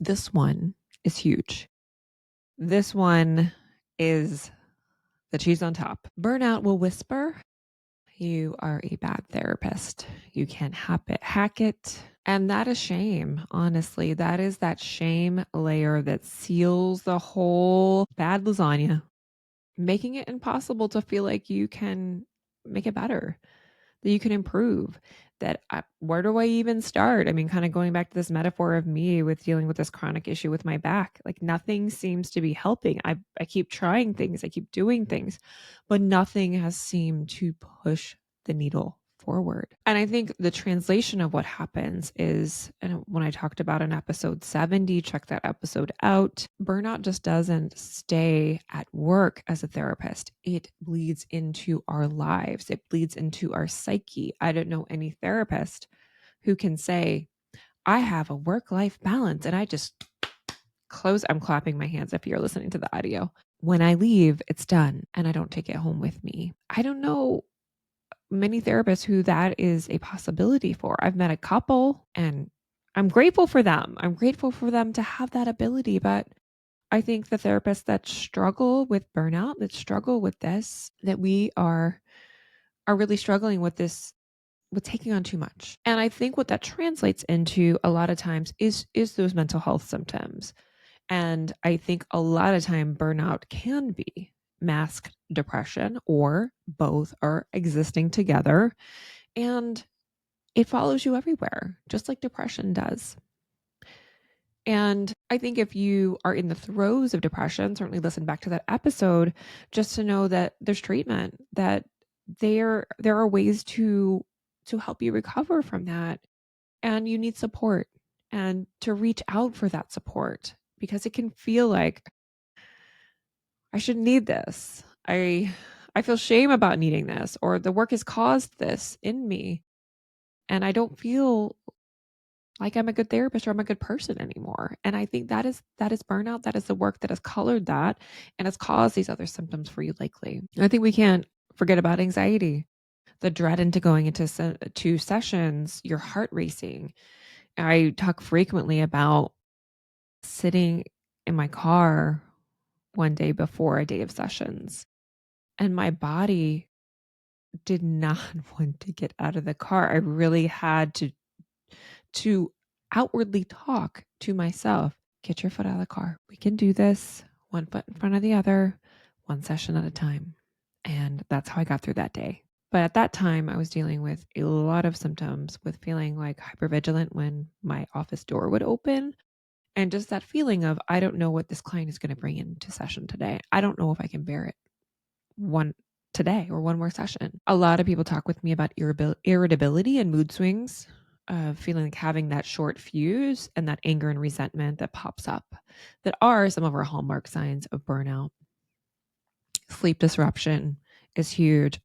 This one is huge. This one is the cheese on top. Burnout will whisper, you are a bad therapist. You can't hack it. And that is shame, honestly. That is that shame layer that seals the whole bad lasagna, making it impossible to feel like you can make it better, that you can improve. Where do I even start? I mean, kind of going back to this metaphor of me with dealing with this chronic issue with my back, like nothing seems to be helping. I keep trying things, I keep doing things, but nothing has seemed to push the needle forward. And I think the translation of what happens is, and when I talked about in episode 70, check that episode out. Burnout just doesn't stay at work as a therapist. It bleeds into our lives. It bleeds into our psyche. I don't know any therapist who can say, I have a work-life balance and I just I'm clapping my hands if you're listening to the audio. When I leave, it's done and I don't take it home with me. I don't know many therapists who that is a possibility for. I've met a couple and I'm grateful for them. I'm grateful for them to have that ability. But I think the therapists that struggle with burnout, that struggle with this, that we are really struggling with this, with taking on too much. And I think what that translates into a lot of times is those mental health symptoms. And I think a lot of time burnout can be masked depression, or both are existing together, and it follows you everywhere, just like depression does. And I think if you are in the throes of depression, certainly listen back to that episode just to know that there's treatment, that there are ways to help you recover from that. And you need support, and to reach out for that support, because it can feel like I shouldn't need this. I feel shame about needing this, or the work has caused this in me and I don't feel like I'm a good therapist or I'm a good person anymore. And I think that is burnout. That is the work that has colored that and has caused these other symptoms for you likely. I think we can't forget about anxiety, the dread into going into two sessions, your heart racing. I talk frequently about sitting in my car one day before a day of sessions, and my body did not want to get out of the car. I really had to outwardly talk to myself. Get your foot out of the car. We can do this, one foot in front of the other, one session at a time. And that's how I got through that day. But at that time, I was dealing with a lot of symptoms, with feeling like hypervigilant when my office door would open. And just that feeling of, I don't know what this client is going to bring into session today. I don't know if I can bear it one today or one more session. A lot of people talk with me about irritability and mood swings, feeling like having that short fuse and that anger and resentment that pops up, that are some of our hallmark signs of burnout. Sleep disruption is huge.